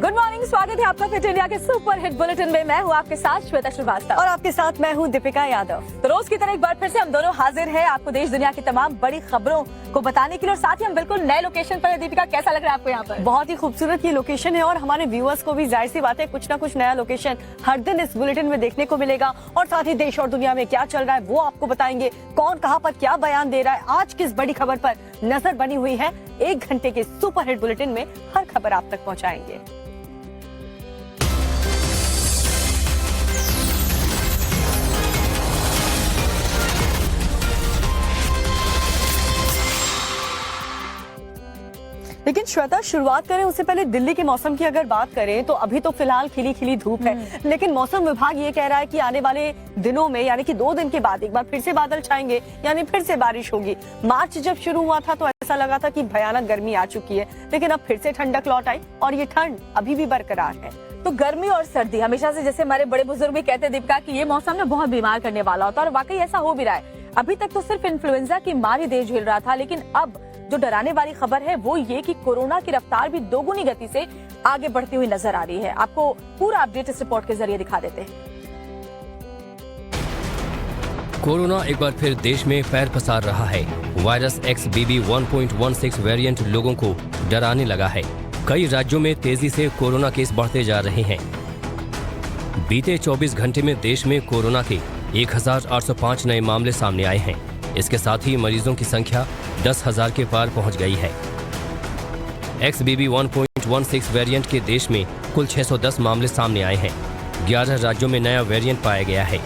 Good morning, स्वागत है आपका फिट इंडिया के सुपर हिट बुलेटिन में। मैं हूँ आपके साथ श्वेता श्रीवास्तव और आपके साथ मैं हूँ दीपिका यादव। तो रोज की तरह एक बार फिर से हम दोनों हाजिर हैं आपको देश दुनिया की तमाम बड़ी खबरों को बताने के लिए, और साथ ही हम बिल्कुल नए लोकेशन पर है। दीपिका, कैसा लग रहा है आपको यहाँ पर? बहुत ही खूबसूरत ये लोकेशन है और हमारे व्यूअर्स को भी जाहिर सी बात है कुछ ना कुछ नया लोकेशन हर दिन इस बुलेटिन में देखने को मिलेगा, और साथ ही देश और दुनिया में क्या चल रहा है वो आपको बताएंगे। कौन कहाँ पर क्या बयान दे रहा है, आज किस बड़ी खबर पर नजर बनी हुई है, 1 घंटे के सुपर हिट बुलेटिन में हर खबर आप तक पहुँचाएंगे। लेकिन श्वेता, शुरुआत करें उससे पहले दिल्ली के मौसम की अगर बात करें तो अभी तो फिलहाल खिली खिली धूप है, लेकिन मौसम विभाग ये कह रहा है कि आने वाले दिनों में यानी कि 2 दिन के बाद एक बार फिर से बादल छाएंगे, यानी फिर से बारिश होगी। मार्च जब शुरू हुआ था तो ऐसा लगा था कि भयानक गर्मी आ चुकी है, लेकिन अब फिर से ठंडक लौट आई और ये ठंड अभी भी बरकरार है। तो गर्मी और सर्दी हमेशा से, जैसे हमारे बड़े बुजुर्ग भी कहते हैं दीपिका, कि ये मौसम में बहुत बीमार करने वाला होता है, और वाकई ऐसा हो भी रहा है। अभी तक तो सिर्फ इन्फ्लुएंजा की मार ही देश झेल रहा था, लेकिन अब जो डराने वाली खबर है वो ये कि कोरोना की रफ्तार भी दोगुनी गति से आगे बढ़ती हुई नजर आ रही है। आपको पूरा अपडेट इस रिपोर्ट के जरिए दिखा देते हैं। कोरोना एक बार फिर देश में पैर पसार रहा है। वायरस XBB 1.16 वेरिएंट लोगों को डराने लगा है। कई राज्यों में तेजी से कोरोना केस बढ़ते जा रहे हैं। बीते 24 घंटे में देश में कोरोना के 1805 नए मामले सामने आए हैं। इसके साथ ही मरीजों की संख्या 10,000 के पार पहुंच गई है। XBB 1.16 वेरिएंट के देश में कुल 610 मामले सामने आए हैं। 11 राज्यों में नया वेरिएंट पाया गया है।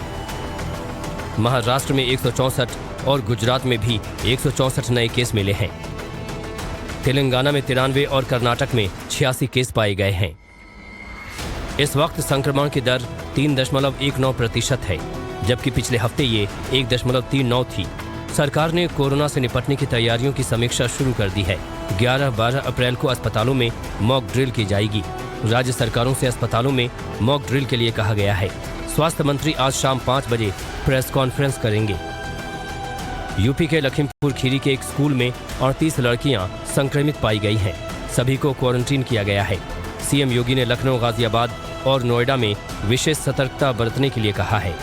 महाराष्ट्र में 164 और गुजरात में भी 164 नए केस मिले हैं। तेलंगाना में 93 और कर्नाटक में 86 केस पाए गए हैं। इस वक्त संक्रमण की दर 3.19% है, जबकि पिछले हफ्ते ये 1.39 थी। सरकार ने कोरोना से निपटने की तैयारियों की समीक्षा शुरू कर दी है। 11-12 अप्रैल को अस्पतालों में मॉक ड्रिल की जाएगी। राज्य सरकारों से अस्पतालों में मॉक ड्रिल के लिए कहा गया है। स्वास्थ्य मंत्री आज शाम 5 बजे प्रेस कॉन्फ्रेंस करेंगे। यूपी के लखीमपुर खीरी के एक स्कूल में 38 लड़कियां संक्रमित पाई गई हैं। सभी को क्वारंटीन किया गया है। सीएम योगी ने लखनऊ, गाजियाबाद और नोएडा में विशेष सतर्कता बरतने के लिए कहा है।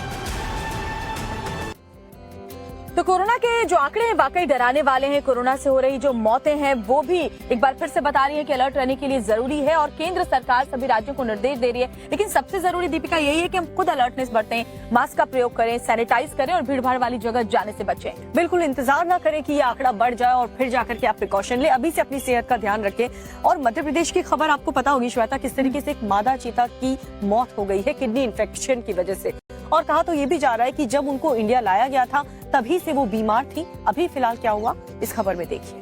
तो कोरोना के जो आंकड़े हैं वाकई डराने वाले हैं। कोरोना से हो रही जो मौतें हैं वो भी एक बार फिर से बता रही है कि अलर्ट रहने के लिए जरूरी है, और केंद्र सरकार सभी राज्यों को निर्देश दे रही है। लेकिन सबसे जरूरी दीपिका यही है कि हम खुद अलर्टनेस बरतें, मास्क का प्रयोग करें, सैनिटाइज करें और भीड़ भाड़ वाली जगह जाने से बचें। बिल्कुल इंतजार ना करें कि ये आंकड़ा बढ़ जाए और फिर जाकर के आप प्रिकॉशन ले। अभी से अपनी सेहत का ध्यान रखें। और मध्य प्रदेश की खबर आपको पता होगी श्वेता, किस तरीके से एक मादा चीता की मौत हो गई है किडनी इन्फेक्शन की वजह से। और कहा तो ये भी जा रहा है कि जब उनको इंडिया लाया गया था तभी से वो बीमार थी। अभी फिलहाल क्या हुआ इस खबर में देखिए।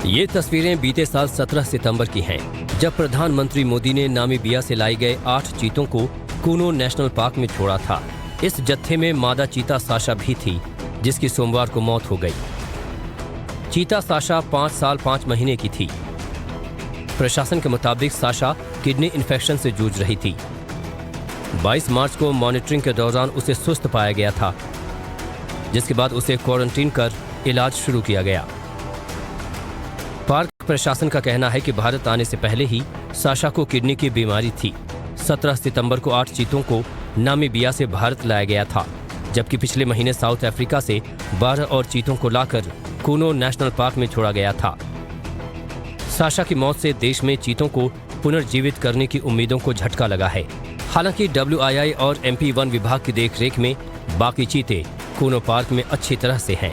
ये तस्वीरें बीते साल 17 सितंबर की हैं, जब प्रधानमंत्री मोदी ने नामीबिया से लाए गए 8 चीतों को कूनो नेशनल पार्क में छोड़ा था। इस जत्थे में मादा चीता साशा भी थी, जिसकी सोमवार को मौत हो गई। चीता साशा 5 साल 5 महीने की थी। प्रशासन के मुताबिक साशा किडनी इन्फेक्शन से जूझ रही थी। 22 मार्च को मॉनिटरिंग के दौरान उसे सुस्त पाया गया था, जिसके बाद उसे क्वारंटीन कर इलाज शुरू किया गया। पार्क प्रशासन का कहना है कि भारत आने से पहले ही साशा को किडनी की बीमारी थी। 17 सितंबर को 8 चीतों को नामीबिया से भारत लाया गया था, जबकि पिछले महीने साउथ अफ्रीका से 12 और चीतों को लाकर कूनो नेशनल पार्क में छोड़ा गया था। साशा की मौत से देश में चीतों को पुनर्जीवित करने की उम्मीदों को झटका लगा है। हालांकि WII और MP वन विभाग की देखरेख में बाकी चीते कूनो पार्क में अच्छी तरह से हैं।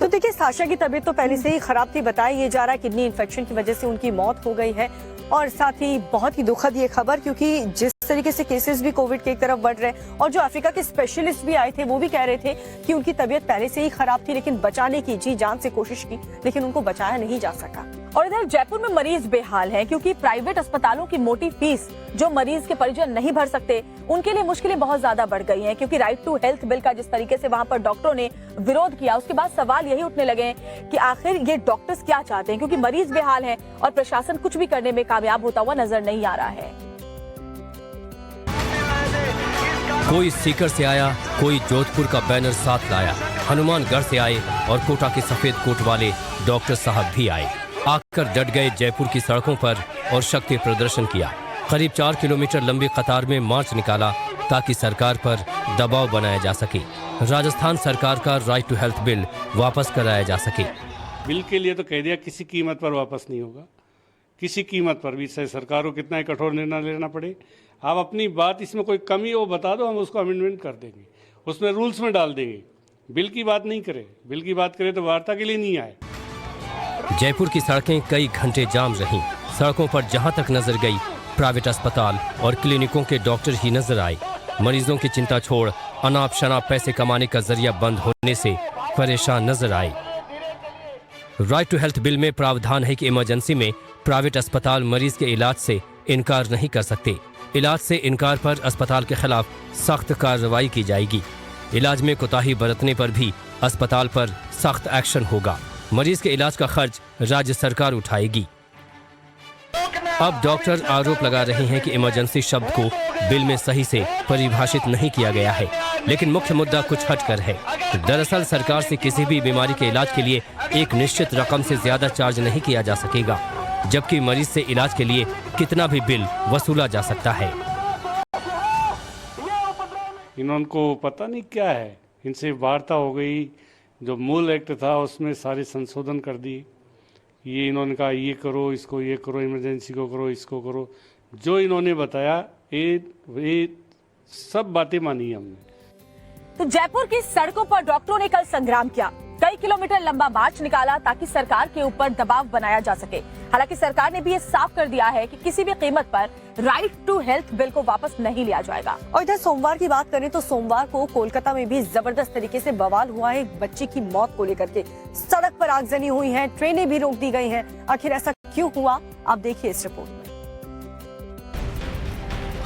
तो देखिए, साशा की तबीयत तो पहले से ही खराब थी। बताया ये जा रहा है किडनी इन्फेक्शन की वजह से उनकी मौत हो गई है। और साथ ही बहुत ही दुखद ये खबर, क्योंकि जिस तरीके से केसेस भी कोविड के एक तरफ बढ़ रहे हैं, और जो अफ्रीका के स्पेशलिस्ट भी आए थे वो भी कह रहे थे कि उनकी तबीयत पहले से ही खराब थी, लेकिन बचाने की जी जान से कोशिश की, लेकिन उनको बचाया नहीं जा सका। और इधर जयपुर में मरीज बेहाल हैं, क्योंकि प्राइवेट अस्पतालों की मोटी फीस जो मरीज के परिजन नहीं भर सकते, उनके लिए मुश्किलें बहुत ज्यादा बढ़ गई हैं। क्योंकि राइट टू हेल्थ बिल का जिस तरीके से वहां पर डॉक्टरों ने विरोध किया, उसके बाद सवाल यही उठने लगे हैं कि आखिर ये डॉक्टर्स क्या चाहते हैं, क्योंकि मरीज बेहाल हैं और प्रशासन कुछ भी करने में कामयाब होता हुआ नजर नहीं आ रहा है। कोई सीकर से आया, कोई जोधपुर का बैनर साथ लाया, हनुमानगढ़ से आए और कोटा के सफेद कोट वाले डॉक्टर साहब भी आए। आकर डट गए जयपुर की सड़कों पर और शक्ति प्रदर्शन किया। करीब 4 किलोमीटर लंबी कतार में मार्च निकाला ताकि सरकार पर दबाव बनाया जा सके। राजस्थान सरकार का राइट टू हेल्थ बिल वापस कराया जा सके। बिल के लिए तो कह दिया किसी कीमत पर वापस नहीं होगा, किसी कीमत पर भी, चाहे सरकार को कितना ही कठोर निर्णय लेना पड़े। आप अपनी बात इसमें कोई कमी हो बता दो, हम उसको अमेंडमेंट कर देंगे, उसमें रूल्स में डाल देंगे। बिल की बात नहीं करें, बिल की बात करें तो वार्ता के लिए नहीं आए। जयपुर की सड़कें कई घंटे जाम रहीं। सड़कों पर जहां तक नजर गई प्राइवेट अस्पताल और क्लिनिकों के डॉक्टर ही नजर आए। मरीजों की चिंता छोड़ अनाप शनाप पैसे कमाने का जरिया बंद होने से परेशान नजर आए। राइट टू हेल्थ बिल में प्रावधान है कि इमरजेंसी में प्राइवेट अस्पताल मरीज के इलाज से इनकार नहीं कर सकते। इलाज से इनकार पर अस्पताल के खिलाफ सख्त कार्रवाई की जाएगी। इलाज में कोताही बरतने पर भी अस्पताल पर सख्त एक्शन होगा। मरीज के इलाज का खर्च राज्य सरकार उठाएगी। अब डॉक्टर आरोप लगा रहे हैं कि इमरजेंसी शब्द को बिल में सही से परिभाषित नहीं किया गया है, लेकिन मुख्य मुद्दा कुछ हटकर है। दरअसल सरकार से किसी भी बीमारी के इलाज के लिए एक निश्चित रकम से ज्यादा चार्ज नहीं किया जा सकेगा, जबकि मरीज से इलाज के लिए कितना भी बिल वसूला जा सकता है। इनको पता नहीं क्या है, इनसे वार्ता हो गई, जो मूल एक्ट था उसमें सारे संशोधन कर दिए। ये इन्होंने कहा ये करो, इसको ये करो, इमरजेंसी को करो, इसको करो। जो इन्होंने बताया ये सब बातें मानी हमने। तो जयपुर की सड़कों पर डॉक्टरों ने कल संग्राम किया। कई किलोमीटर लंबा मार्च निकाला ताकि सरकार के ऊपर दबाव बनाया जा सके। हालांकि सरकार ने भी ये साफ कर दिया है कि किसी भी कीमत पर राइट टू हेल्थ बिल को वापस नहीं लिया जाएगा। और इधर सोमवार की बात करें तो सोमवार को कोलकाता में भी जबरदस्त तरीके से बवाल हुआ है। एक बच्चे की मौत को लेकर के सड़क पर आगजनी हुई है, ट्रेनें भी रोक दी गई हैं। आखिर ऐसा क्यों हुआ, आप देखिए इस रिपोर्ट में।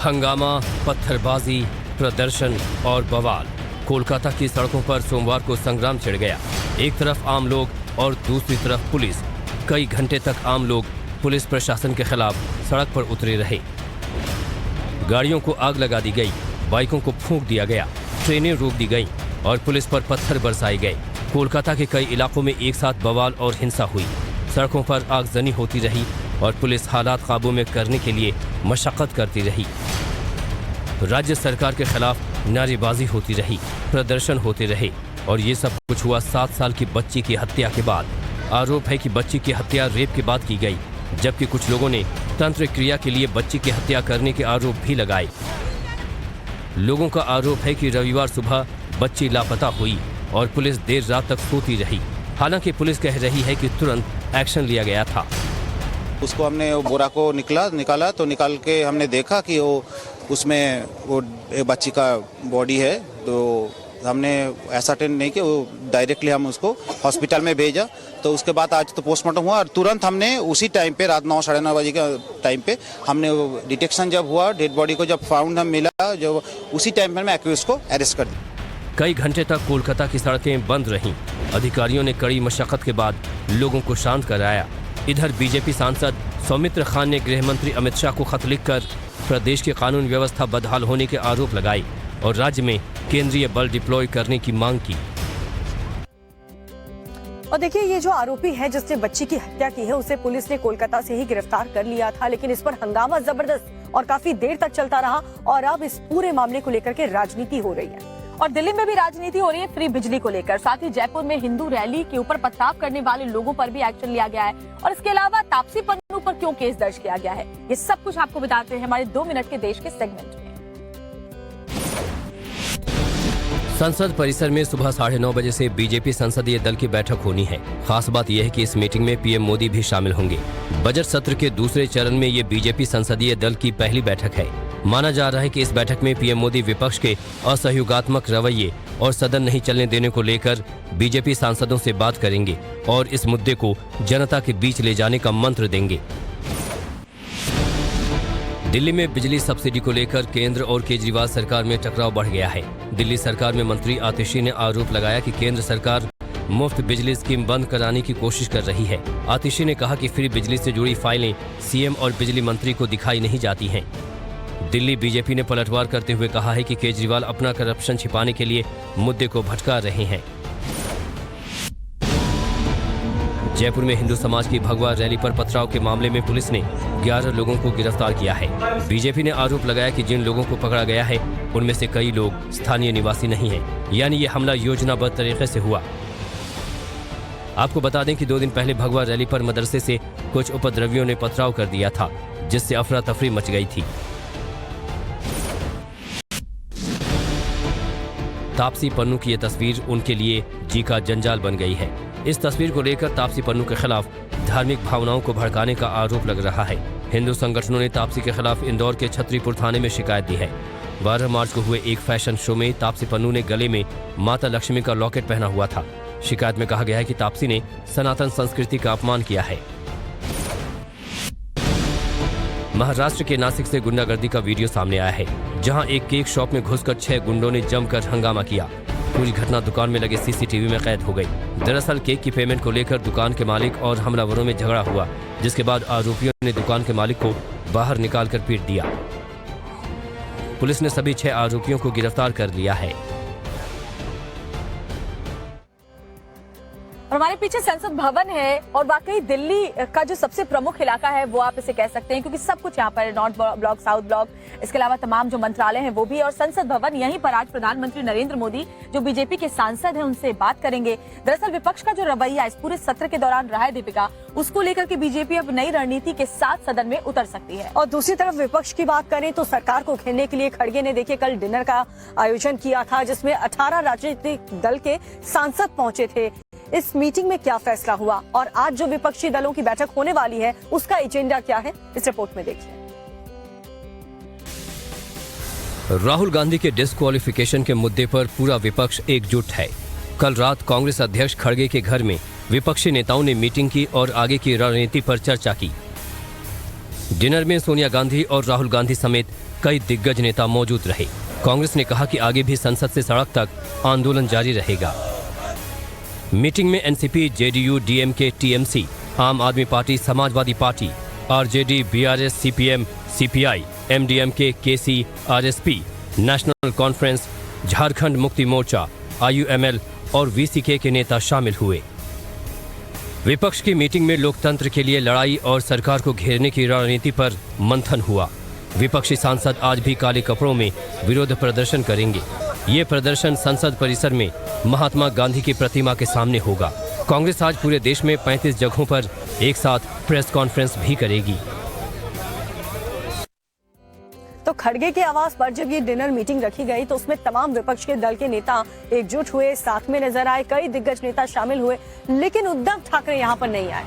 हंगामा, पत्थरबाजी, प्रदर्शन और बवाल। कोलकाता की सड़कों पर सोमवार को संग्राम छिड़ गया। एक तरफ आम लोग और दूसरी तरफ पुलिस। कई घंटे तक आम लोग पुलिस प्रशासन के खिलाफ सड़क पर उतरे रहे। गाड़ियों को आग लगा दी गई, बाइकों को फूंक दिया गया, ट्रेनें रोक दी गईं और पुलिस पर पत्थर बरसाए गए। कोलकाता के कई इलाकों में एक साथ बवाल और हिंसा हुई। सड़कों पर आगजनी होती रही और पुलिस हालात काबू में करने के लिए मशक्कत करती रही। राज्य सरकार के खिलाफ नारेबाजी होती रही, प्रदर्शन होते रहे और ये सब कुछ हुआ 7 साल की बच्ची की हत्या के बाद। आरोप है कि बच्ची की हत्या रेप के बाद की गई, जबकि कुछ लोगों ने तंत्र क्रिया के लिए बच्ची की हत्या करने के आरोप भी लगाए। लोगों का आरोप है कि रविवार सुबह बच्ची लापता हुई और पुलिस देर रात तक सोती रही। हालांकि पुलिस कह रही है कि तुरंत एक्शन लिया गया था। उसको हमने वो बोरा को निकाला तो निकाल के हमने देखा कि वो उसमें वो बच्ची का बॉडी है। तो हमने ऐसा अटेंड नहीं किया, वो डायरेक्टली हम उसको हॉस्पिटल में भेजा। तो उसके बाद आज तो पोस्टमार्टम हुआ और तुरंत हमने उसी टाइम पे रात 9 साढ़े 9 बजे के टाइम पे हमने डिटेक्शन जब हुआ, डेड बॉडी को जब फाउंड हम मिला, जो उसी टाइम पे हमने एक्यूज को अरेस्ट कर दिया। कई घंटे तक कोलकाता की सड़कें बंद रहीं। अधिकारियों ने कड़ी मशक्कत के बाद लोगों को शांत कराया। इधर बीजेपी सांसद सौमित्र खान ने गृह मंत्री अमित शाह को खत लिखकर प्रदेश की कानून व्यवस्था बदहाल होने के आरोप लगाए और राज्य में केंद्रीय बल डिप्लॉय करने की मांग की। और देखिए, ये जो आरोपी है जिसने बच्ची की हत्या की है, उसे पुलिस ने कोलकाता से ही गिरफ्तार कर लिया था, लेकिन इस पर हंगामा जबरदस्त और काफी देर तक चलता रहा और अब इस पूरे मामले को लेकर के राजनीति हो रही है। और दिल्ली में भी राजनीति हो रही है फ्री बिजली को लेकर। साथ ही जयपुर में हिंदू रैली के ऊपर पथराव करने वाले लोगों पर भी एक्शन लिया गया है और इसके अलावा तापसी पन्नू पर क्यों केस दर्ज किया गया है, ये सब कुछ आपको बताते हैं हमारे 2 मिनट के देश के सेगमेंट में। संसद परिसर में सुबह 9:30 बजे से बीजेपी संसदीय दल की बैठक होनी है। खास बात यह है कि इस मीटिंग में पीएम मोदी भी शामिल होंगे। बजट सत्र के दूसरे चरण में ये बीजेपी संसदीय दल की पहली बैठक है। माना जा रहा है कि इस बैठक में पीएम मोदी विपक्ष के असहयोगात्मक रवैये और सदन नहीं चलने देने को लेकर बीजेपी सांसदों से बात करेंगे और इस मुद्दे को जनता के बीच ले जाने का मंत्र देंगे। दिल्ली में बिजली सब्सिडी को लेकर केंद्र और केजरीवाल सरकार में टकराव बढ़ गया है। दिल्ली सरकार में मंत्री आतिशी ने आरोप लगाया कि केंद्र सरकार मुफ्त बिजली स्कीम बंद कराने की कोशिश कर रही है। आतिशी ने कहा कि फ्री बिजली से जुड़ी फाइलें सीएम और बिजली मंत्री को दिखाई नहीं जाती हैं। दिल्ली बीजेपी ने पलटवार करते हुए कहा है कि केजरीवाल अपना करप्शन छिपाने के लिए मुद्दे को भटका रहे हैं। जयपुर में हिंदू समाज की भगवा रैली पर पथराव के मामले में पुलिस ने 11 लोगों को गिरफ्तार किया है। बीजेपी ने आरोप लगाया कि जिन लोगों को पकड़ा गया है उनमें से कई लोग स्थानीय निवासी नहीं हैं, यानी ये हमला योजनाबद्ध तरीके से हुआ। आपको बता दें कि 2 दिन पहले भगवा रैली पर मदरसे से कुछ उपद्रवियों ने पथराव कर दिया था, जिससे अफरा तफरी मच गई थी। तापसी पन्नू की ये तस्वीर उनके लिए जी का जंजाल बन गई है। इस तस्वीर को लेकर तापसी पन्नू के खिलाफ धार्मिक भावनाओं को भड़काने का आरोप लग रहा है। हिंदू संगठनों ने तापसी के खिलाफ इंदौर के छतरीपुर थाने में शिकायत दी है। 12 मार्च को हुए एक फैशन शो में तापसी पन्नू ने गले में माता लक्ष्मी का लॉकेट पहना हुआ था। शिकायत में कहा गया है कि तापसी ने सनातन संस्कृति का अपमान किया है। महाराष्ट्र के नासिक से गुंडागर्दी का वीडियो सामने आया है, जहां एक केक शॉप में घुसकर 6 गुंडों ने जमकर हंगामा किया। पूरी घटना दुकान में लगे सीसीटीवी में कैद हो गई। दरअसल केक की पेमेंट को लेकर दुकान के मालिक और हमलावरों में झगड़ा हुआ, जिसके बाद आरोपियों ने दुकान के मालिक को बाहर निकालकर पीट दिया। पुलिस ने सभी 6 आरोपियों को गिरफ्तार कर लिया है। और हमारे पीछे संसद भवन है और वाकई दिल्ली का जो सबसे प्रमुख इलाका है वो आप इसे कह सकते हैं, क्योंकि सब कुछ यहाँ पर, नॉर्थ ब्लॉक, साउथ ब्लॉक, इसके अलावा तमाम जो मंत्रालय हैं वो भी। और संसद भवन, यहीं पर आज प्रधानमंत्री नरेंद्र मोदी जो बीजेपी के सांसद हैं उनसे बात करेंगे। दरअसल विपक्ष का जो रवैया इस पूरे सत्र के दौरान रहा है दीपिका, उसको लेकर के बीजेपी अब नई रणनीति के साथ सदन में उतर सकती है। और दूसरी तरफ विपक्ष की बात करें तो सरकार को घेरने के लिए खड़गे ने देखिए कल डिनर का आयोजन किया था, जिसमें 18 राजनीतिक दल के सांसद पहुंचे थे। इस मीटिंग में क्या फैसला हुआ और आज जो विपक्षी दलों की बैठक होने वाली है उसका एजेंडा क्या है, इस रिपोर्ट में देखिए। राहुल गांधी के डिस्क्वालिफिकेशन के मुद्दे पर पूरा विपक्ष एकजुट है। कल रात कांग्रेस अध्यक्ष खड़गे के घर में विपक्षी नेताओं ने मीटिंग की और आगे की रणनीति पर चर्चा की। डिनर में सोनिया गांधी और राहुल गांधी समेत कई दिग्गज नेता मौजूद रहे। कांग्रेस ने कहा कि आगे भी संसद से सड़क तक आंदोलन जारी रहेगा। मीटिंग में NCP, JDU, DMK, TMC, Aam Aadmi Party, Samajwadi Party, RJD, BRS, CPM, CPI, MDMK, KC, RSP, National Conference, Jharkhand Mukti Morcha, IUML और वीसीके के नेता शामिल हुए। विपक्ष की मीटिंग में लोकतंत्र के लिए लड़ाई और सरकार को घेरने की रणनीति पर मंथन हुआ। विपक्षी सांसद आज भी काले कपड़ों में विरोध प्रदर्शन करेंगे। ये प्रदर्शन संसद परिसर में महात्मा गांधी की प्रतिमा के सामने होगा। कांग्रेस आज पूरे देश में 35 जगहों पर एक साथ प्रेस कॉन्फ्रेंस भी करेगी। तो खड़गे के आवास पर जब ये डिनर मीटिंग रखी गई तो उसमें तमाम विपक्ष के दल के नेता एकजुट हुए, साथ में नजर आए, कई दिग्गज नेता शामिल हुए, लेकिन उद्धव ठाकरे यहाँ पर नहीं आए।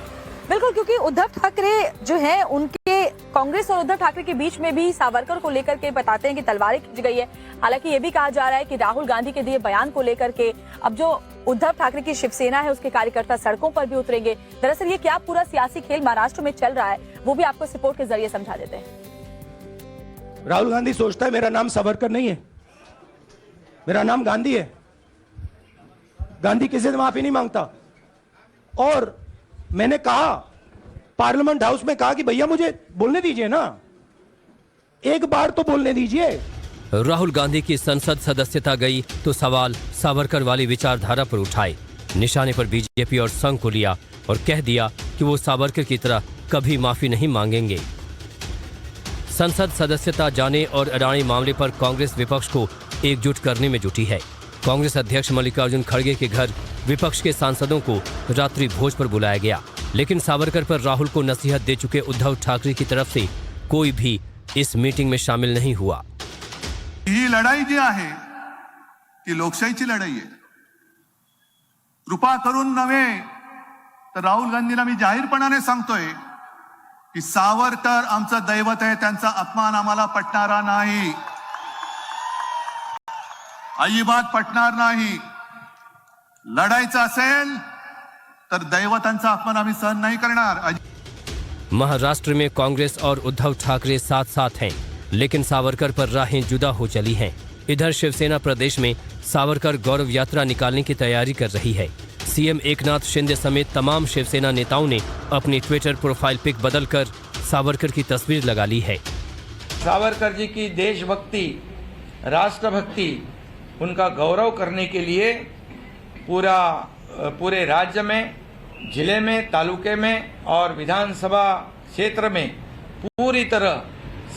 बिल्कुल, क्योंकि उद्धव ठाकरे जो है उनके कांग्रेस और उद्धव ठाकरे के बीच में भी सावरकर को लेकर के बताते हैं कि तलवारें खींच गई है। हालांकि ये भी कहा जा रहा है कि राहुल गांधी के दिए बयान को लेकर के अब जो उद्धव ठाकरे की शिवसेना है उसके कार्यकर्ता सड़कों पर भी उतरेंगे। दरअसल ये क्या पूरा सियासी खेल महाराष्ट्र में चल रहा है वो भी आपको इस रिपोर्ट के जरिए समझा देते हैं। राहुल गांधी सोचता है मेरा नाम सावरकर नहीं है, मेरा नाम गांधी है। गांधी किसी से माफी नहीं मांगता। और मैंने कहा पार्लियामेंट हाउस में कहा कि भैया मुझे बोलने दीजिए ना, एक बार तो बोलने दीजिए। राहुल गांधी की संसद सदस्यता गई तो सवाल सावरकर वाली विचारधारा पर उठाए। निशाने पर बीजेपी और संघ को लिया और कह दिया कि वो सावरकर की तरह कभी माफी नहीं मांगेंगे। संसद सदस्यता जाने और अडानी मामले पर कांग्रेस विपक्ष को एकजुट करने में जुटी है। कांग्रेस अध्यक्ष मल्लिकार्जुन खड़गे के घर विपक्ष के सांसदों को रात्रि भोज पर बुलाया गया, लेकिन सावरकर पर राहुल को नसीहत दे चुके उद्धव ठाकरे की तरफ से कोई भी इस मीटिंग में शामिल नहीं हुआ। ही लढाई जी आहे ती लोकशाहीची लढाई आहे। कृपा करून नव्हे तर राहुल गांधींना मी जाहीरपणाने सांगतोय की सावरकर आमचं दैवत आहे, त्यांचा अपमान आम्हाला पटणारा नाही, अजिबात पटणार नाही। लढायचं असेल तर दैवतांचा अपमान आम्ही सहन नहीं करणार। महाराष्ट्र में कांग्रेस और उद्धव ठाकरे साथ साथ हैं, लेकिन सावरकर पर राहें जुदा हो चली हैं। इधर शिवसेना प्रदेश में सावरकर गौरव यात्रा निकालने की तैयारी कर रही है। सीएम एकनाथ शिंदे समेत तमाम शिवसेना नेताओं ने अपनी ट्विटर प्रोफाइल पिक बदलकर सावरकर की तस्वीर लगा ली है। सावरकर जी की देशभक्ति, राष्ट्रभक्ति, उनका गौरव करने के लिए पूरे राज्य में जिले में, तालुके में और विधानसभा क्षेत्र में पूरी तरह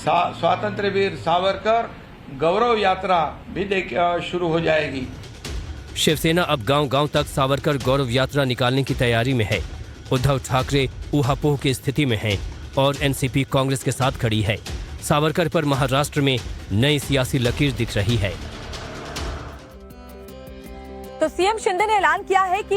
स्वातंत्र्य वीर सावरकर गौरव यात्रा भी शुरू हो जाएगी। शिवसेना अब गांव-गांव तक सावरकर गौरव यात्रा निकालने की तैयारी में है। उद्धव ठाकरे ऊहापोह की स्थिति में हैं और एनसीपी कांग्रेस के साथ खड़ी है। सावरकर पर महाराष्ट्र में नई सियासी लकीर दिख रही है। तो सीएम शिंदे ने ऐलान किया है कि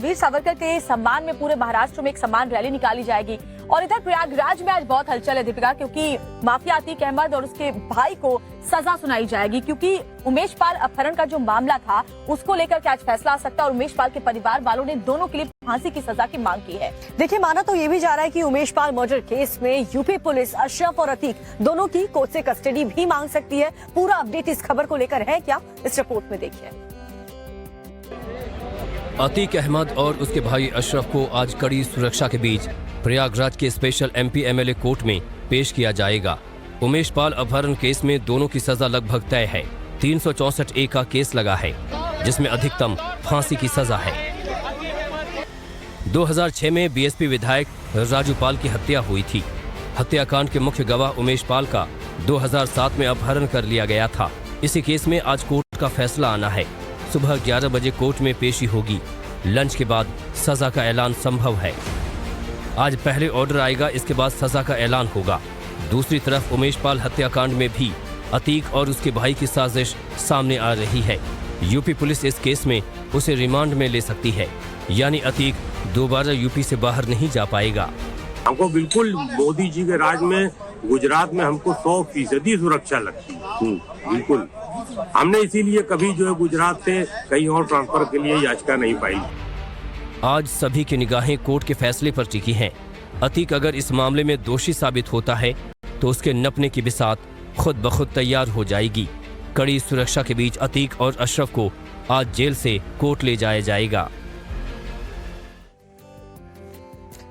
वीर सावरकर के सम्मान में पूरे महाराष्ट्र में एक सम्मान रैली निकाली जाएगी। और इधर प्रयागराज में आज बहुत हलचल है दीपिका, क्योंकि माफिया अतीक अहमद और उसके भाई को सजा सुनाई जाएगी, क्योंकि उमेश पाल अपहरण का जो मामला था उसको लेकर आज फैसला आ सकता है। और उमेश पाल के परिवार वालों ने दोनों के लिए फांसी की सजा की मांग की है। देखिए, माना तो ये भी जा रहा है कि उमेश पाल मर्डर केस में यूपी पुलिस अशरफ और अतीक दोनों की कोर्ट से कस्टडी भी मांग सकती है। पूरा अपडेट इस खबर को लेकर है क्या, इस रिपोर्ट में देखिए। अतीक अहमद और उसके भाई अशरफ को आज कड़ी सुरक्षा के बीच प्रयागराज के स्पेशल एमपी एमएलए कोर्ट में पेश किया जाएगा। उमेश पाल अपहरण केस में दोनों की सजा लगभग तय है। 364A का केस लगा है, जिसमें अधिकतम फांसी की सजा है। 2006 में बीएसपी विधायक राजू पाल की हत्या हुई थी। हत्याकांड के मुख्य गवाह उमेश पाल का 2007 में अपहरण कर लिया गया था। इसी केस में आज कोर्ट का फैसला आना है। सुबह 11 बजे कोर्ट में पेशी होगी। लंच के बाद सजा का ऐलान संभव है। आज पहले ऑर्डर आएगा, इसके बाद सजा का ऐलान होगा। दूसरी तरफ उमेश पाल हत्याकांड में भी अतीक और उसके भाई की साजिश सामने आ रही है। यूपी पुलिस इस केस में उसे रिमांड में ले सकती है, यानी अतीक दोबारा यूपी से बाहर नहीं जा पाएगा। हमको बिल्कुल मोदी जी के राज में गुजरात में हमको 100% सुरक्षा लगती है। बिल्कुल, हमने इसीलिए कभी जो है गुजरात से कहीं और ट्रांसफर के लिए याचिका नहीं पाई। आज सभी की निगाहें कोर्ट के फैसले पर टिकी हैं। अतीक अगर इस मामले में दोषी साबित होता है तो उसके नपने की बिसात खुद ब खुद तैयार हो जाएगी। कड़ी सुरक्षा के बीच अतीक और अशरफ को आज जेल से कोर्ट ले जाया जाएगा।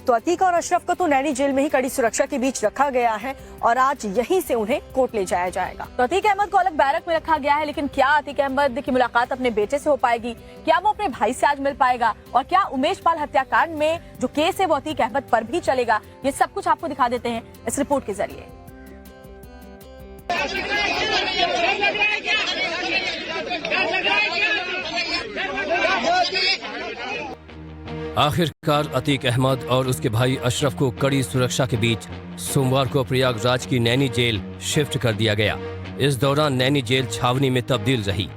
तो अतीक और अशरफ को तो नैनी जेल में ही कड़ी सुरक्षा के बीच रखा गया है और आज यहीं से उन्हें कोर्ट ले जाया जाएगा। तो अतीक अहमद को अलग बैरक में रखा गया है, लेकिन क्या अतीक अहमद की मुलाकात अपने बेटे से हो पाएगी? क्या वो अपने भाई से आज मिल पाएगा? और क्या उमेश पाल हत्याकांड में जो केस है वो अतीक अहमद पर भी चलेगा? ये सब कुछ आपको दिखा देते हैं इस रिपोर्ट के जरिए। आखिरकार अतीक अहमद और उसके भाई अशरफ को कड़ी सुरक्षा के बीच सोमवार को प्रयागराज की नैनी जेल शिफ्ट कर दिया गया। इस दौरान नैनी जेल छावनी में तब्दील रही।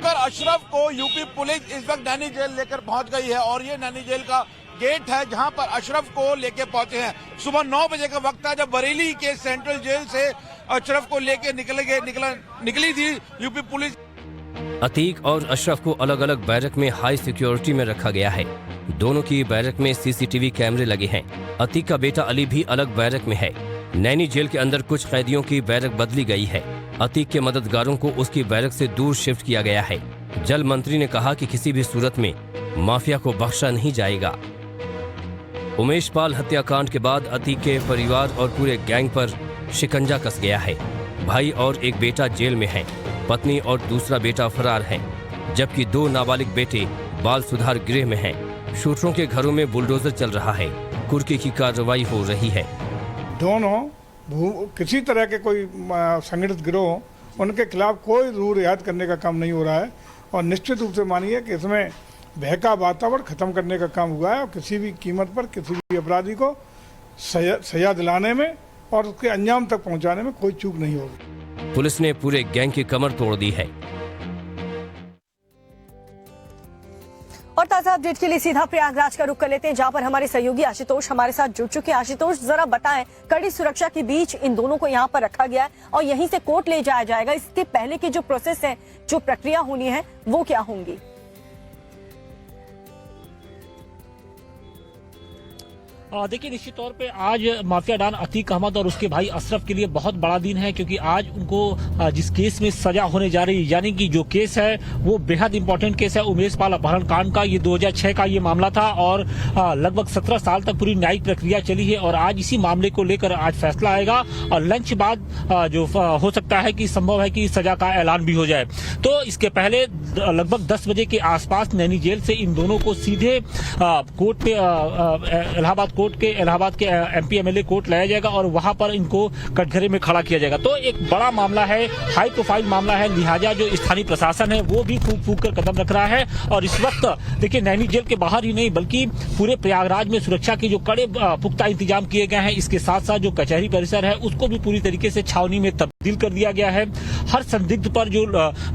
अशरफ को यूपी पुलिस इस वक्त नैनी जेल लेकर पहुंच गई है और ये नैनी जेल का गेट है जहां पर अशरफ को लेके पहुंचे हैं। सुबह 9 बजे का वक्त था जब बरेली के सेंट्रल जेल से अशरफ को लेके निकली थी यूपी पुलिस। अतीक और अशरफ को अलग अलग बैरक में हाई सिक्योरिटी में रखा गया है। दोनों की बैरक में सीसीटीवी कैमरे लगे हैं। अतीक का बेटा अली भी अलग बैरक में है। नैनी जेल के अंदर कुछ कैदियों की बैरक बदली गई है। अतीक के मददगारों को उसकी बैरक से दूर शिफ्ट किया गया है। जल मंत्री ने कहा कि किसी भी सूरत में माफिया को बख्शा नहीं जाएगा। उमेश पाल हत्याकांड के बाद अतीक के परिवार और पूरे गैंग पर शिकंजा कस गया है। भाई और एक बेटा जेल में है, पत्नी और दूसरा बेटा फरार है, जबकि 2 नाबालिग बेटे बाल सुधार गृह में हैं। शूटरों के घरों में बुलडोजर चल रहा है। कुर्की की कार्रवाई हो रही है। दोनों किसी तरह के कोई संगठित गिरोह उनके खिलाफ कोई रूल रियायत करने का काम नहीं हो रहा है और निश्चित रूप से मानिए कि इसमें भय का वातावरण खत्म करने का काम हुआ है और किसी भी कीमत पर किसी भी अपराधी को सजा दिलाने में और उसके अंजाम तक पहुंचाने में कोई चूक नहीं होगी। पुलिस ने पूरे गैंग की कमर तोड़ दी है। और ताजा अपडेट के लिए सीधा प्रयागराज का रुख कर लेते हैं, जहां पर हमारे सहयोगी आशुतोष हमारे साथ जुड़ चुके हैं। आशुतोष, जरा बताएं, कड़ी सुरक्षा के बीच इन दोनों को यहां पर रखा गया है और यहीं से कोर्ट ले जाया जाएगा। इसके पहले की जो प्रोसेस है, जो प्रक्रिया होनी है, वो क्या होंगी? देखिए, निश्चित तौर पे आज माफिया डॉन अतीक अहमद और उसके भाई अशरफ के लिए बहुत बड़ा दिन है, क्योंकि आज उनको जिस केस में सजा होने जा रही है, यानी कि जो केस है वो बेहद इंपॉर्टेंट केस है उमेश पाल अपहरण कांड का। ये 2006 का ये मामला था और लगभग 17 साल तक पूरी न्यायिक प्रक्रिया चली है और आज इसी मामले को लेकर आज फैसला आएगा और लंच बाद जो हो सकता है कि संभव है कि सजा का ऐलान भी हो जाए। तो इसके पहले लगभग 10 बजे के आसपास नैनी जेल से इन दोनों को सीधे कोर्ट पे इलाहाबाद के एमपी एमएलए कोर्ट लाया जाएगा और वहां पर इनको कटघरे में खड़ा किया जाएगा। तो एक बड़ा मामला है, हाई प्रोफाइल मामला है, लिहाजा जो स्थानीय प्रशासन है वो भी फूक कर कदम रख रहा है। और इस वक्त देखिए, नैनी जेल के बाहर ही नहीं बल्कि पूरे प्रयागराज में सुरक्षा के जो कड़े पुख्ता इंतजाम किए गए हैं, इसके साथ साथ जो कचहरी परिसर है उसको भी पूरी तरीके से छावनी में तब्दील कर दिया गया है। हर संदिग्ध पर जो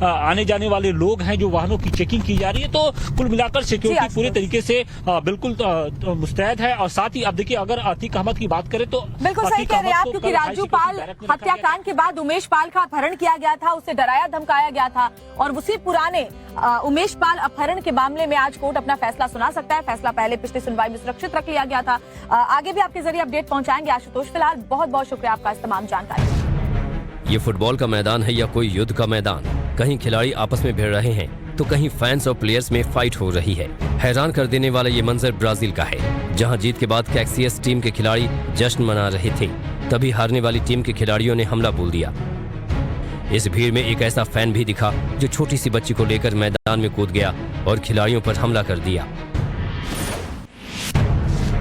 आने जाने वाले लोग हैं, जो वाहनों की चेकिंग की जा रही है, तो कुल मिलाकर सिक्योरिटी पूरे तरीके से बिल्कुल मुस्तैद है। और साथ ही अब देखिए, अगर अतीक अहमद की बात करें तो बिल्कुल सही कह रहे हैं आप, क्योंकि राजू पाल हत्याकांड के बाद उमेश पाल का अपहरण किया गया था, उसे डराया धमकाया गया था और उसी पुराने उमेश पाल अपहरण के मामले में आज कोर्ट अपना फैसला सुना सकता है। फैसला पहले पिछली सुनवाई में सुरक्षित रख लिया गया था। आगे भी आपके जरिए अपडेट पहुंचाएंगे आशुतोष। फिलहाल बहुत बहुत शुक्रिया आपका इस तमाम जानकारी। ये फुटबॉल का मैदान है या कोई युद्ध का मैदान? कहीं खिलाड़ी आपस में भिड़ रहे हैं तो कहीं फैंस और प्लेयर्स में फाइट हो रही है। हैरान कर देने वाला ये मंजर ब्राजील का है, जहां जीत के बाद कैक्सियस टीम के खिलाड़ी जश्न मना रहे थे, तभी हारने वाली टीम के खिलाड़ियों ने हमला बोल दिया। इस भीड़ में एक ऐसा फैन भी दिखा जो छोटी सी बच्ची को लेकर मैदान में कूद गया और खिलाड़ियों पर हमला कर दिया।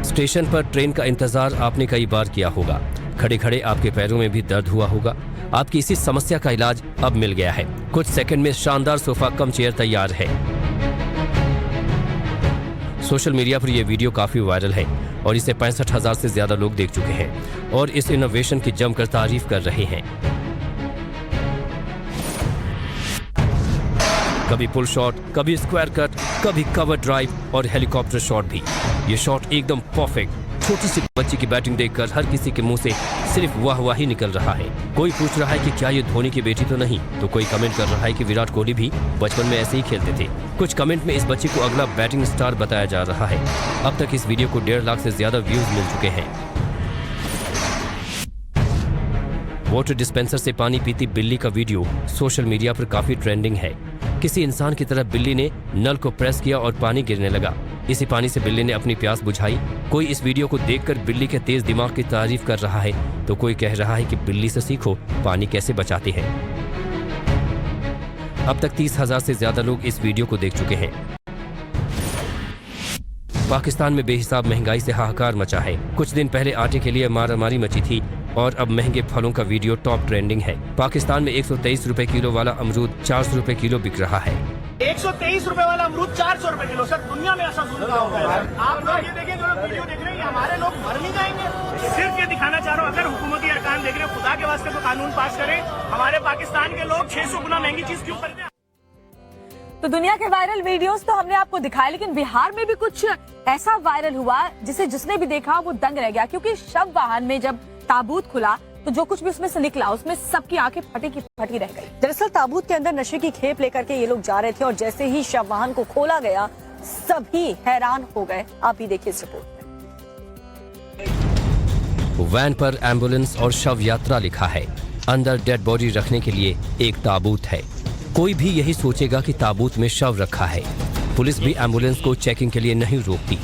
स्टेशन पर ट्रेन का इंतजार आपने कई बार किया होगा, खड़े खड़े आपके पैरों में भी दर्द हुआ होगा। आपकी इसी समस्या का इलाज अब मिल गया है। कुछ सेकंड में शानदार सोफा कम चेयर तैयार है। सोशल मीडिया पर यह वीडियो काफी वायरल है और इसे 65,000 से ज्यादा लोग देख चुके हैं और इस इनोवेशन की जमकर तारीफ कर रहे हैं। कभी पुल शॉट, कभी स्क्वायर कट, कभी कवर ड्राइव और हेलीकॉप्टर शॉट भी। ये शॉट एकदम परफेक्ट। छोटी सी बच्ची की बैटिंग देखकर हर किसी के मुंह से सिर्फ वाह वाह ही निकल रहा है। कोई पूछ रहा है कि क्या ये धोनी की बेटी तो नहीं, तो कोई कमेंट कर रहा है कि विराट कोहली भी बचपन में ऐसे ही खेलते थे। कुछ कमेंट में इस बच्ची को अगला बैटिंग स्टार बताया जा रहा है। अब तक इस वीडियो को 1.5 लाख से ज्यादा व्यूज मिल चुके हैं। वाटर डिस्पेंसर से पानी पीती बिल्ली का वीडियो सोशल मीडिया पर काफी ट्रेंडिंग है। किसी इंसान की तरह बिल्ली ने नल को प्रेस किया और पानी गिरने लगा। इसी पानी से बिल्ली ने अपनी प्यास बुझाई। कोई इस वीडियो को देखकर बिल्ली के तेज दिमाग की तारीफ कर रहा है, तो कोई कह रहा है कि बिल्ली से सीखो पानी कैसे बचाते हैं। अब तक 30,000 से ज्यादा लोग इस वीडियो को देख चुके हैं। पाकिस्तान में बेहिसाब महंगाई से हाहाकार मचा है। कुछ दिन पहले आटे के लिए मारामारी मची थी और अब महंगे फलों का वीडियो टॉप ट्रेंडिंग है। पाकिस्तान में 123 रुपए किलो वाला अमरूद 400 रुपए किलो बिक रहा है। 123 रुपए वाला अमरूद 400 रुपए किलो। सर, दुनिया में ऐसा सुन रहा होगा। आप लोग ये देखिए, जो वीडियो देख रहे हैं, हमारे लोग मर नहीं जाएंगे। सिर्फ ये दिखाना चाह रहा हूँ, अगर हुकूमती अरकान देख रहे हो, खुदा के वास्ते तो कानून पास करें। हमारे पाकिस्तान के लोग 600 गुना महंगी चीज क्यों करते हैं? तो दुनिया के वायरल वीडियोस तो हमने आपको दिखाए, लेकिन बिहार में भी कुछ ऐसा वायरल हुआ जिसने भी देखा वो दंग रह गया, क्योंकि शव वाहन में जब ताबूत खुला तो जो कुछ भी उसमें से निकला उसमें सबकी आंखें फटी की फटी रह गई। दरअसल ताबूत के अंदर नशे की खेप लेकर के ये लोग जा रहे थे और जैसे ही शव वाहन को खोला गया सभी हैरान हो गए। आप भी देखिए इस रिपोर्ट में। वैन पर एम्बुलेंस और शव यात्रा लिखा है। अंदर डेड बॉडी रखने के लिए एक ताबूत है। कोई भी यही सोचेगा कि ताबूत में शव रखा है। पुलिस भी एम्बुलेंस को चेकिंग के लिए नहीं रोकती,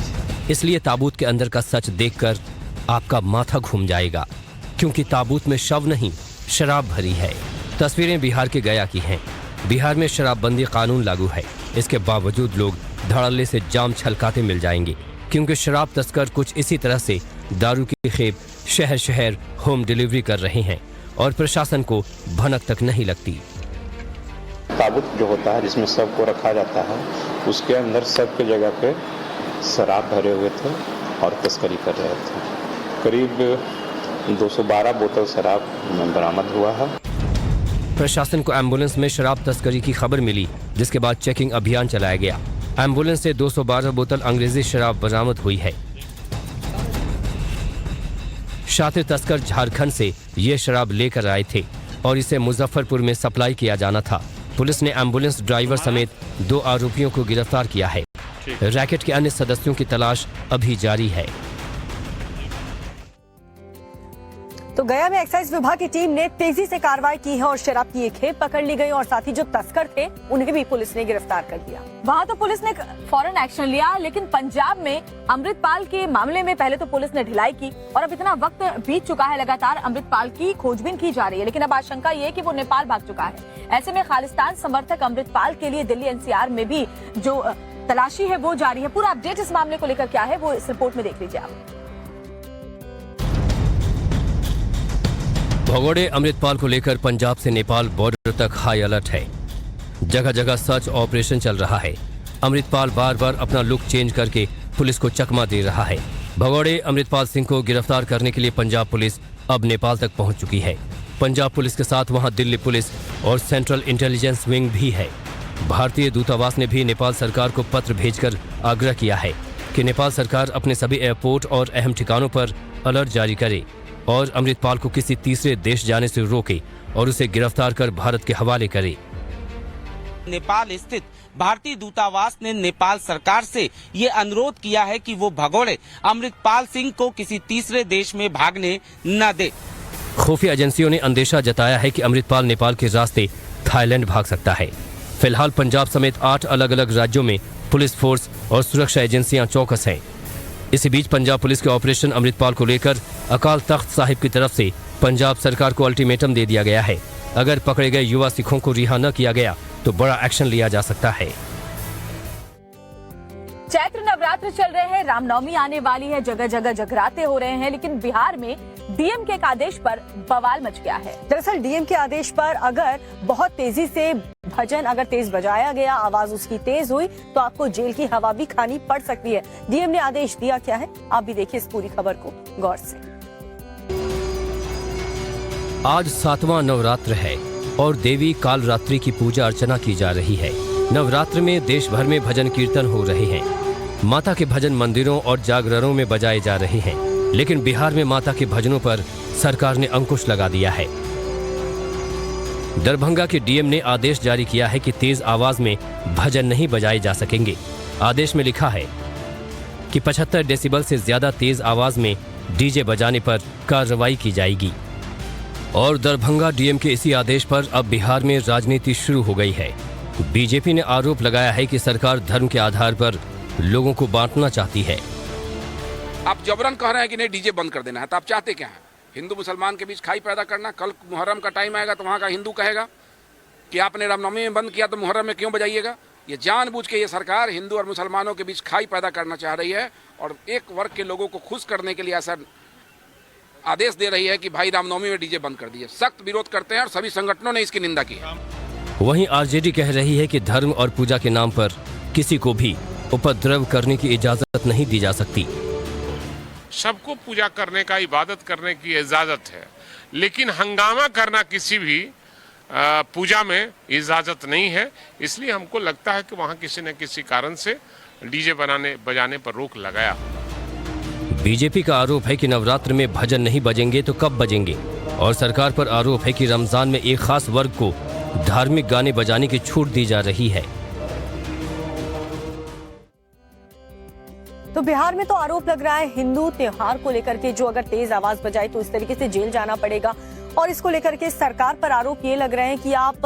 इसलिए ताबूत के अंदर का सच देखकर आपका माथा घूम जाएगा, क्योंकि ताबूत में शव नहीं शराब भरी है। तस्वीरें बिहार के गया की हैं। बिहार में शराबबंदी कानून लागू है, इसके बावजूद लोग धड़ल्ले से जाम छलकाते मिल जाएंगे, क्योंकि शराब तस्कर कुछ इसी तरह से दारू की खेप शहर शहर होम डिलीवरी कर रहे हैं और प्रशासन को भनक तक नहीं लगती। ताबूत जो होता है जिसमें शव को रखा जाता है, उसके अंदर शव की जगह पे शराब भरे हुए थे और तस्करी कर रहे थे। करीब 212 बोतल शराब बरामद हुआ है। प्रशासन को एम्बुलेंस में शराब तस्करी की खबर मिली, जिसके बाद चेकिंग अभियान चलाया गया। एम्बुलेंस से 212 बोतल अंग्रेजी शराब बरामद हुई है। शातिर तस्कर झारखंड से ये शराब लेकर आए थे और इसे मुजफ्फरपुर में सप्लाई किया जाना था। पुलिस ने एम्बुलेंस ड्राइवर समेत 2 आरोपियों को गिरफ्तार किया है। रैकेट के अन्य सदस्यों की तलाश अभी जारी है। तो गया में एक्साइज विभाग की टीम ने तेजी से कार्रवाई की है और शराब की एक खेप पकड़ ली गई और साथ ही जो तस्कर थे उन्हें भी पुलिस ने गिरफ्तार कर लिया। वहाँ तो पुलिस ने फौरन एक्शन लिया, लेकिन पंजाब में अमृतपाल के मामले में पहले तो पुलिस ने ढिलाई की और अब इतना वक्त बीत चुका है, लगातार अमृतपाल की खोजबीन की जा रही है, लेकिन अब आशंका ये है कि वो नेपाल भाग चुका है। ऐसे में खालिस्तान समर्थक अमृतपाल के लिए दिल्ली एनसीआर में भी जो तलाशी है वो जारी है। पूरा अपडेट इस मामले को लेकर क्या है वो इस रिपोर्ट में देख लीजिए आप। भगोड़े अमृतपाल को लेकर पंजाब से नेपाल बॉर्डर तक हाई अलर्ट है। जगह जगह सर्च ऑपरेशन चल रहा है। अमृतपाल बार बार अपना लुक चेंज करके पुलिस को चकमा दे रहा है। भगोड़े अमृतपाल सिंह को गिरफ्तार करने के लिए पंजाब पुलिस अब नेपाल तक पहुंच चुकी है। पंजाब पुलिस के साथ वहां दिल्ली पुलिस और सेंट्रल इंटेलिजेंस विंग भी है। भारतीय दूतावास ने भी नेपाल सरकार को पत्र भेजकर आग्रह किया है कि नेपाल सरकार अपने सभी एयरपोर्ट और अहम ठिकानों पर अलर्ट जारी करे और अमृतपाल को किसी तीसरे देश जाने से रोके और उसे गिरफ्तार कर भारत के हवाले करे। नेपाल स्थित भारतीय दूतावास ने नेपाल सरकार से ये अनुरोध किया है कि वो भगोड़े अमृतपाल सिंह को किसी तीसरे देश में भागने न दे। खुफिया एजेंसियों ने अंदेशा जताया है कि अमृतपाल नेपाल के रास्ते थाईलैंड भाग सकता है। फिलहाल पंजाब समेत 8 अलग अलग राज्यों में पुलिस फोर्स और सुरक्षा एजेंसियां चौकस हैं। इसी बीच पंजाब पुलिस के ऑपरेशन अमृतपाल को लेकर अकाल तख्त साहिब की तरफ से पंजाब सरकार को अल्टीमेटम दे दिया गया है। अगर पकड़े गए युवा सिखों को रिहा न किया गया तो बड़ा एक्शन लिया जा सकता है। चैत्र नवरात्र चल रहे हैं, रामनवमी आने वाली है, जगह जगह जगराते हो रहे हैं, लेकिन बिहार में डीएम के आदेश पर बवाल मच गया है। दरअसल डीएम के आदेश पर अगर बहुत तेजी से भजन अगर तेज बजाया गया, आवाज उसकी तेज हुई तो आपको जेल की हवा भी खानी पड़ सकती है। डीएम ने आदेश दिया क्या है, आप भी देखिए इस पूरी खबर को गौर से। आज 7वां नवरात्र है और देवी कालरात्रि की पूजा अर्चना की जा रही है। नवरात्र में देश भर में भजन कीर्तन हो रहे हैं। माता के भजन मंदिरों और जागरणों में बजाए जा रहे हैं, लेकिन बिहार में माता के भजनों पर सरकार ने अंकुश लगा दिया है। दरभंगा के डीएम ने आदेश जारी किया है कि तेज आवाज में भजन नहीं बजाए जा सकेंगे। आदेश में लिखा है कि 75 डेसिबल से ज्यादा तेज आवाज में डीजे बजाने पर कार्रवाई की जाएगी। और दरभंगा डीएम के इसी आदेश पर अब बिहार में राजनीति शुरू हो गई है। बीजेपी ने आरोप लगाया है कि सरकार धर्म के आधार पर लोगों को बांटना चाहती है। आप जबरन कह रहे हैं कि नहीं डीजे बंद कर देना है, तो आप चाहते क्या हैं? हिंदू मुसलमान के बीच खाई पैदा करना। कल मुहर्रम का टाइम आएगा तो वहाँ का हिंदू कहेगा कि आपने रामनवमी में बंद किया तो मुहर्रम में क्यों बजाइएगा। ये जानबूझ के ये सरकार हिंदू और मुसलमानों के बीच खाई पैदा करना चाह रही है और एक वर्ग के लोगों को खुश करने के लिए ऐसा आदेश दे रही है कि भाई रामनवमी में डीजे बंद कर दिए। सख्त विरोध करते हैं और सभी संगठनों ने इसकी निंदा की है। वहीं आरजेडी कह रही है कि धर्म और पूजा के नाम पर किसी को भी उपद्रव करने की इजाजत नहीं दी जा सकती। सबको पूजा करने का, इबादत करने की इजाजत है, लेकिन हंगामा करना किसी भी पूजा में इजाजत नहीं है। इसलिए हमको लगता है कि वहाँ किसी न किसी कारण से डीजे बजाने पर रोक लगाया। बीजेपी का आरोप है कि नवरात्र में भजन नहीं बजेंगे तो कब बजेंगे, और सरकार पर आरोप है कि रमजान में एक खास वर्ग को धार्मिक गाने बजाने की छूट दी जा रही है। तो बिहार में तो आरोप लग रहा है हिंदू त्योहार को लेकर के जो अगर तेज आवाज बजाए तो इस तरीके से जेल जाना पड़ेगा, और इसको लेकर के सरकार पर आरोप ये लग रहे हैं कि आप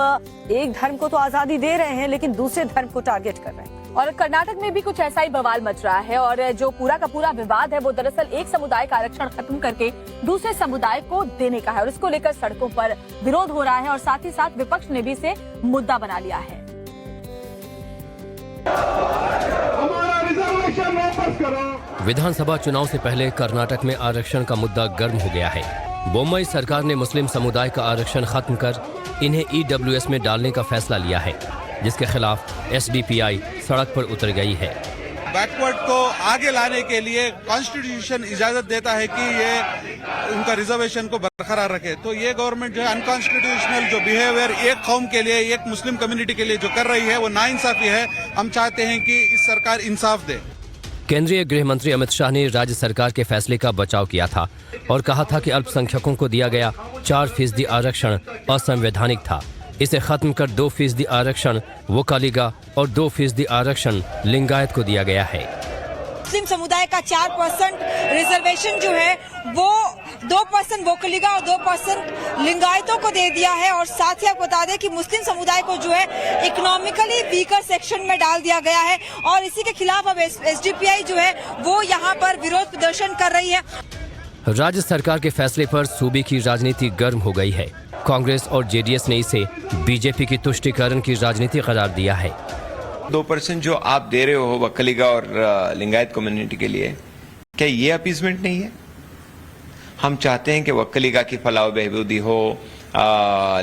एक धर्म को तो आजादी दे रहे हैं लेकिन दूसरे धर्म को टारगेट कर रहे हैं। और कर्नाटक में भी कुछ ऐसा ही बवाल मच रहा है, और जो पूरा का पूरा विवाद है वो दरअसल एक समुदाय का आरक्षण खत्म करके दूसरे समुदाय को देने का है, और इसको लेकर सड़कों पर विरोध हो रहा है और साथ ही साथ विपक्ष ने भी इसे मुद्दा बना लिया है। विधानसभा चुनाव से पहले कर्नाटक में आरक्षण का मुद्दा गर्म हो गया है। बोम्मई सरकार ने मुस्लिम समुदाय का आरक्षण खत्म कर इन्हें ईडब्ल्यूएस में डालने का फैसला लिया है, जिसके खिलाफ एसडीपीआई सड़क पर उतर गई है। बैकवर्ड को आगे लाने के लिए कॉन्स्टिट्यूशन इजाजत देता है कि ये उनका रिजर्वेशन को बरकरार रखे, तो ये गवर्नमेंट जो है अनकॉन्स्टिट्यूशनल जो बिहेवियर एक कौम के लिए, एक मुस्लिम कम्युनिटी के लिए जो कर रही है वो नाइंसाफी है। हम चाहते हैं कि इस सरकार इंसाफ दे। केंद्रीय गृह मंत्री अमित शाह ने राज्य सरकार के फैसले का बचाव किया था और कहा था कि अल्पसंख्यकों को दिया गया 4% आरक्षण असंवैधानिक था। इसे खत्म कर 2% आरक्षण वोकालिगा और 2% आरक्षण लिंगायत को दिया गया है। मुस्लिम समुदाय का 4% रिजर्वेशन जो है वो 2% वोकलिगा और 2% लिंगायतों को दे दिया है। और साथ ही आपको बता दें कि मुस्लिम समुदाय को जो है इकोनॉमिकली वीकर सेक्शन में डाल दिया गया है और इसी के खिलाफ अब एसडीपीआई जो है वो यहाँ पर विरोध प्रदर्शन कर रही है। राज्य सरकार के फैसले पर सूबे की राजनीति गर्म हो गई है। कांग्रेस और जेडीएस ने इसे बीजेपी की तुष्टीकरण की राजनीति करार दिया है। 2% जो आप दे रहे हो वक्कलिगा और लिंगायत कम्युनिटी के लिए, क्या ये अपीजमेंट नहीं है? हम चाहते हैं कि वक्कलिगा की फलाह बहबूदी हो,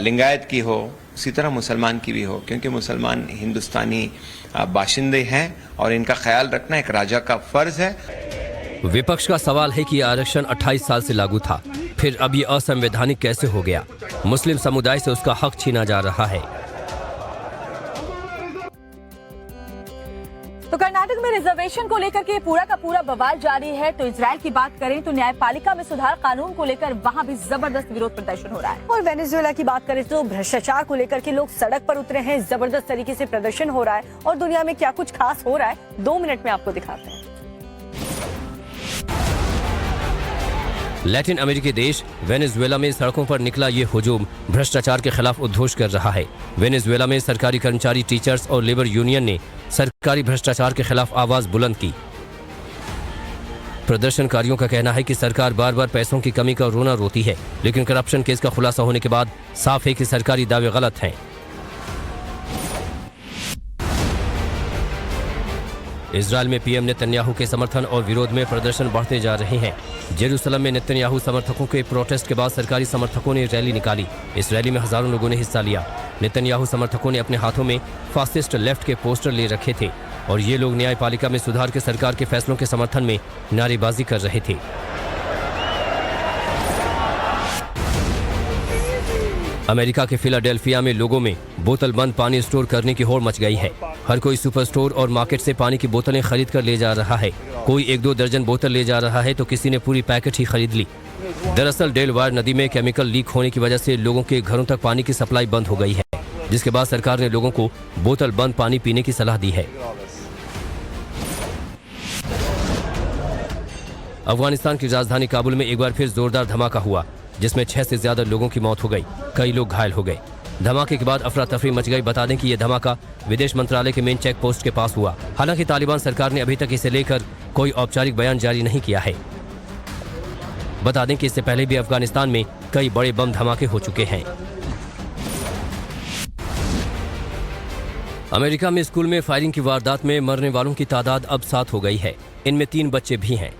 लिंगायत की हो, उसी तरह मुसलमान की भी हो, क्योंकि मुसलमान हिंदुस्तानी बाशिंदे हैं और इनका ख्याल रखना एक राजा का फर्ज है। विपक्ष का सवाल है कि आरक्षण 28 साल से लागू था, फिर अब ये असंवैधानिक कैसे हो गया? मुस्लिम समुदाय से उसका हक छीना जा रहा है। तो कर्नाटक में रिजर्वेशन को लेकर के पूरा का पूरा बवाल जारी है। तो इजराइल की बात करें तो न्यायपालिका में सुधार कानून को लेकर वहां भी जबरदस्त विरोध प्रदर्शन हो रहा है। और वेनेजुएला की बात करें तो भ्रष्टाचार को लेकर के लोग सड़क पर उतरे हैं, जबरदस्त तरीके से प्रदर्शन हो रहा है। और दुनिया में क्या कुछ खास हो रहा है 2 मिनट में आपको दिखाते हैं। लैटिन अमेरिकी देश वेनेजुएला में सड़कों पर निकला ये हुजूम भ्रष्टाचार के खिलाफ उद्घोष कर रहा है। वेनेजुएला में सरकारी कर्मचारी, टीचर्स और लेबर यूनियन ने सरकारी भ्रष्टाचार के खिलाफ आवाज बुलंद की। प्रदर्शनकारियों का कहना है कि सरकार बार बार पैसों की कमी का रोना रोती है, लेकिन करप्शन केस का खुलासा होने के बाद साफ है कि सरकारी दावे गलत हैं। इजरायल में पीएम नेतन्याहू के समर्थन और विरोध में प्रदर्शन बढ़ते जा रहे हैं। जेरूसलम में नेतन्याहू समर्थकों के प्रोटेस्ट के बाद सरकारी समर्थकों ने रैली निकाली। इस रैली में हजारों लोगों ने हिस्सा लिया। नेतन्याहू समर्थकों ने अपने हाथों में फासिस्ट लेफ्ट के पोस्टर ले रखे थे और ये लोग न्यायपालिका में सुधार के सरकार के फैसलों के समर्थन में नारेबाजी कर रहे थे। अमेरिका के फिलाडेल्फिया में लोगों में बोतल बंद पानी स्टोर करने की होड़ मच गई है। हर कोई सुपर स्टोर और मार्केट से पानी की बोतलें खरीद कर ले जा रहा है। कोई 1-2 दर्जन बोतल ले जा रहा है तो किसी ने पूरी पैकेट ही खरीद ली। दरअसल डेलवायर नदी में केमिकल लीक होने की वजह से लोगों के घरों तक पानी की सप्लाई बंद हो गई है, जिसके बाद सरकार ने लोगों को बोतल बंद पानी पीने की सलाह दी है। अफगानिस्तान की राजधानी काबुल में एक बार फिर जोरदार धमाका हुआ, जिसमें 6 से ज्यादा लोगों की मौत हो गई, कई लोग घायल हो गए। धमाके के बाद अफरा तफरी मच गई। बता दें कि यह धमाका विदेश मंत्रालय के मेन चेक पोस्ट के पास हुआ। हालांकि तालिबान सरकार ने अभी तक इसे लेकर कोई औपचारिक बयान जारी नहीं किया है। बता दें कि इससे पहले भी अफगानिस्तान में कई बड़े बम धमाके हो चुके हैं। अमेरिका में स्कूल में फायरिंग की वारदात में मरने वालों की तादाद अब 7 हो गई है। इनमें 3 बच्चे भी हैं।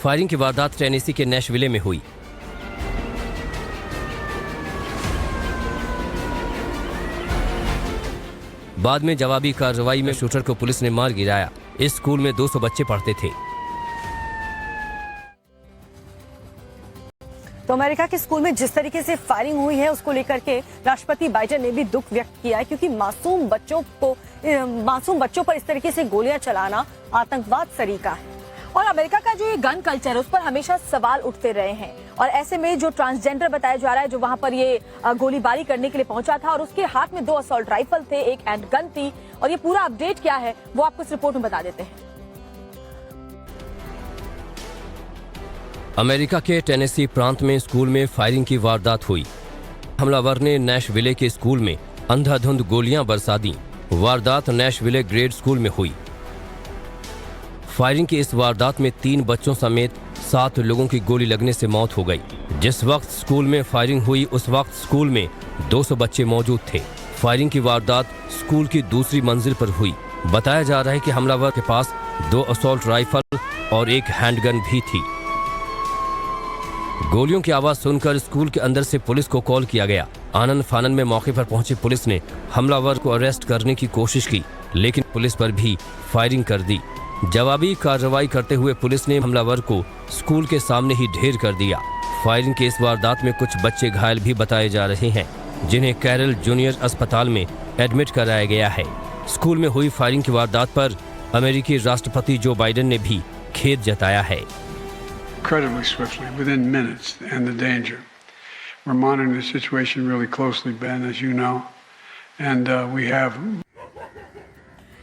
फायरिंग की वारदात टेनेसी के नैशविले में हुई। बाद में जवाबी कार्रवाई में शूटर को पुलिस ने मार गिराया। इस स्कूल में 200 बच्चे पढ़ते थे। तो अमेरिका के स्कूल में जिस तरीके से फायरिंग हुई है उसको लेकर के राष्ट्रपति बाइडेन ने भी दुख व्यक्त किया है, क्योंकि मासूम बच्चों पर इस तरीके से गोलियां चलाना आतंकवाद सरीका है। और अमेरिका का जो ये गन कल्चर है उस पर हमेशा सवाल उठते रहे हैं। और ऐसे में जो ट्रांसजेंडर बताया जा रहा है, जो वहां पर ये गोलीबारी करने के लिए पहुंचा था और उसके हाथ में 2 असॉल्ट राइफल थे, एक हैंडगन थी। और ये पूरा अपडेट क्या है वो आपको इस रिपोर्ट में बता देते हैं। अमेरिका के टेनेसी प्रांत में स्कूल में फायरिंग की वारदात हुई। हमलावर ने नैशविले के स्कूल में अंधाधुंध गोलियां बरसा दी। वारदात नैशविले ग्रेड स्कूल में हुई। फायरिंग की इस वारदात में 3 बच्चों समेत 7 लोगों की गोली लगने से मौत हो गई। जिस वक्त स्कूल में फायरिंग हुई उस वक्त स्कूल में 200 बच्चे मौजूद थे। फायरिंग की वारदात स्कूल की दूसरी मंजिल पर हुई। बताया जा रहा है कि हमलावर के पास 2 असॉल्ट राइफल और एक हैंडगन भी थी। गोलियों की आवाज सुनकर स्कूल के अंदर से पुलिस को कॉल किया गया। आनन फानन में मौके पर पहुंची पुलिस ने हमलावर को अरेस्ट करने की कोशिश की, लेकिन पुलिस पर भी फायरिंग कर दी। जवाबी कार्रवाई करते हुए पुलिस ने हमलावर को स्कूल के सामने ही ढेर कर दिया। फायरिंग के इस वारदात में कुछ बच्चे घायल भी बताए जा रहे हैं, जिन्हें कैरल जूनियर अस्पताल में एडमिट कराया गया है। स्कूल में हुई फायरिंग की वारदात पर अमेरिकी राष्ट्रपति जो बाइडेन ने भी खेद जताया है। Incredibly swiftly, within minutes, and the danger. We're monitoring the situation really closely, Ben, as you know, and we have.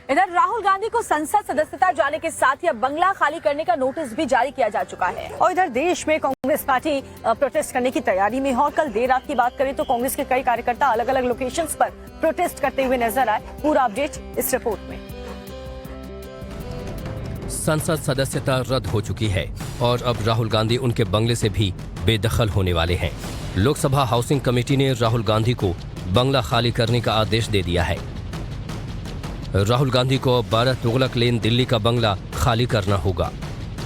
इधर राहुल गांधी को संसद सदस्यता जाने के साथ ही अब बंगला खाली करने का नोटिस भी जारी किया जा चुका है। और इधर देश में कांग्रेस पार्टी प्रोटेस्ट करने की तैयारी में है और कल देर रात की बात करें तो कांग्रेस के कई कार्यकर्ता अलग अलग लोकेशंस पर प्रोटेस्ट करते हुए नजर आए। पूरा अपडेट इस रिपोर्ट में। संसद सदस्यता रद्द हो चुकी है और अब राहुल गांधी उनके बंगले से भी बेदखल होने वाले हैं। लोकसभा हाउसिंग कमेटी ने राहुल गांधी को बंगला खाली करने का आदेश दे दिया है। राहुल गांधी को अब 12 तुगलक लेन दिल्ली का बंगला खाली करना होगा।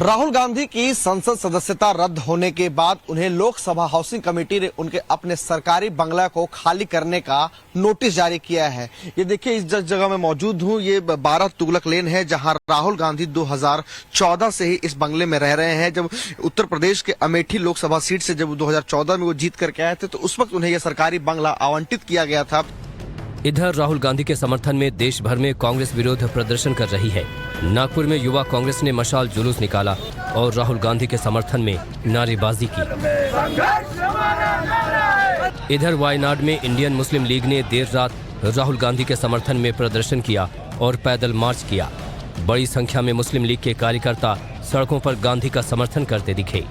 राहुल गांधी की संसद सदस्यता रद्द होने के बाद उन्हें लोकसभा हाउसिंग कमेटी ने उनके अपने सरकारी बंगला को खाली करने का नोटिस जारी किया है। ये देखिए, इस जगह मैं मौजूद हूँ, ये 12 तुगलक लेन है जहां राहुल गांधी 2014 से ही इस बंगले में रह रहे हैं। जब उत्तर प्रदेश के अमेठी लोकसभा सीट से जब 2014 में वो जीत करके आए थे तो उस वक्त उन्हें यह सरकारी बंगला आवंटित किया गया था। इधर राहुल गांधी के समर्थन में देश भर में कांग्रेस विरोध प्रदर्शन कर रही है। नागपुर में युवा कांग्रेस ने मशाल जुलूस निकाला और राहुल गांधी के समर्थन में नारेबाजी की। इधर वायनाड में इंडियन मुस्लिम लीग ने देर रात राहुल गांधी के समर्थन में प्रदर्शन किया और पैदल मार्च किया। बड़ी संख्या में मुस्लिम लीग के कार्यकर्ता सड़कों पर गांधी का समर्थन करते दिखे।